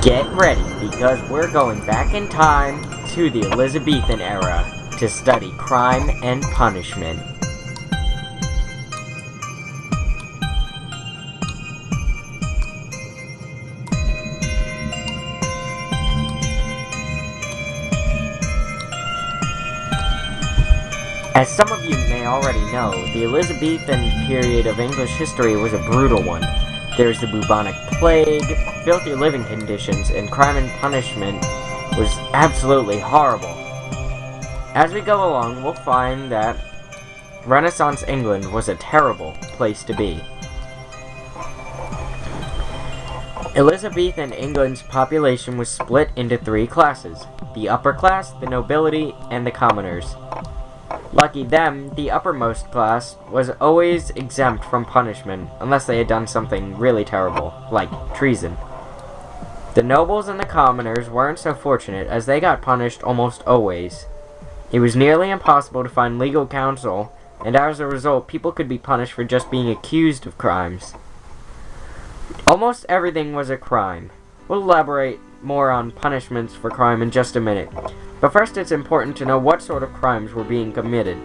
Get ready, because we're going back in time to the Elizabethan era to study crime and punishment. As some of you may already know, the Elizabethan period of English history was a brutal one. There's the bubonic plague, filthy living conditions, and crime and punishment was absolutely horrible. As we go along, we'll find that Renaissance England was a terrible place to be. Elizabethan England's population was split into three classes: the upper class, the nobility, and the commoners. Lucky them, the uppermost class was always exempt from punishment, unless they had done something really terrible, like treason. The nobles and the commoners weren't so fortunate, as they got punished almost always. It was nearly impossible to find legal counsel, and as a result, people could be punished for just being accused of crimes. Almost everything was a crime. We'll elaborate more on punishments for crime in just a minute. But first, it's important to know what sort of crimes were being committed.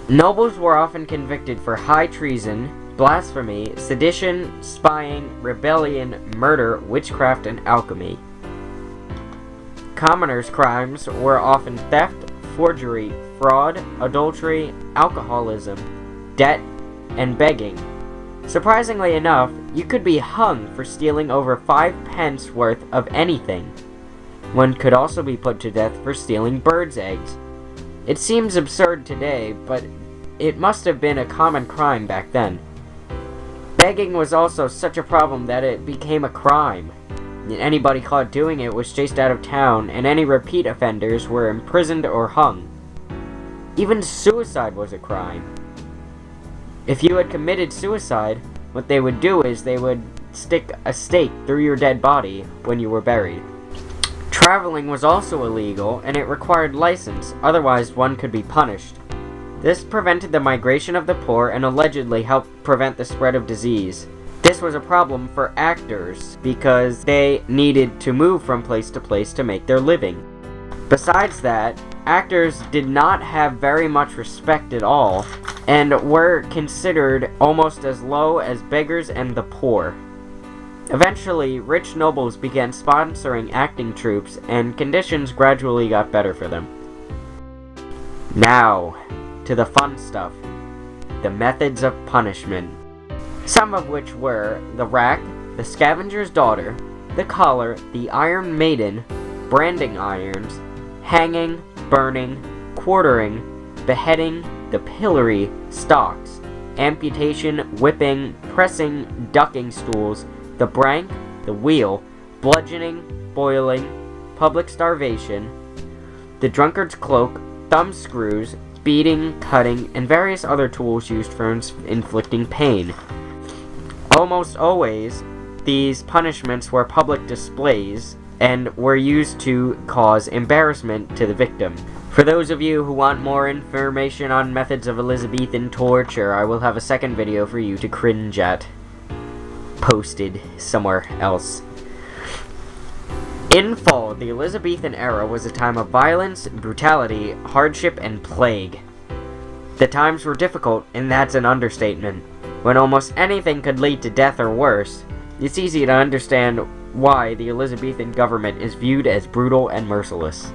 Nobles were often convicted for high treason, blasphemy, sedition, spying, rebellion, murder, witchcraft, and alchemy. Commoners' crimes were often theft, forgery, fraud, adultery, alcoholism, debt, and begging. Surprisingly enough, you could be hung for stealing over 5 pence worth of anything. One could also be put to death for stealing birds' eggs. It seems absurd today, but it must have been a common crime back then. Begging was also such a problem that it became a crime. Anybody caught doing it was chased out of town, and any repeat offenders were imprisoned or hung. Even suicide was a crime. If you had committed suicide, what they would do is they would stick a stake through your dead body when you were buried. Traveling was also illegal, and it required license, otherwise one could be punished. This prevented the migration of the poor and allegedly helped prevent the spread of disease. This was a problem for actors, because they needed to move from place to place to make their living. Besides that, actors did not have very much respect at all, and were considered almost as low as beggars and the poor. Eventually, rich nobles began sponsoring acting troupes, and conditions gradually got better for them. Now, to the fun stuff. The methods of punishment. Some of which were the rack, the scavenger's daughter, the collar, the iron maiden, branding irons, hanging, burning, quartering, beheading, the pillory, stocks, amputation, whipping, pressing, ducking stools, the brank, the wheel, bludgeoning, boiling, public starvation, the drunkard's cloak, thumb screws, beating, cutting, and various other tools used for inflicting pain. Almost always, these punishments were public displays and were used to cause embarrassment to the victim. For those of you who want more information on methods of Elizabethan torture, I will have a second video for you to cringe at, posted somewhere else. In fall, the Elizabethan era was a time of violence, brutality, hardship, and plague. The times were difficult, and that's an understatement. When almost anything could lead to death or worse, it's easy to understand why the Elizabethan government is viewed as brutal and merciless.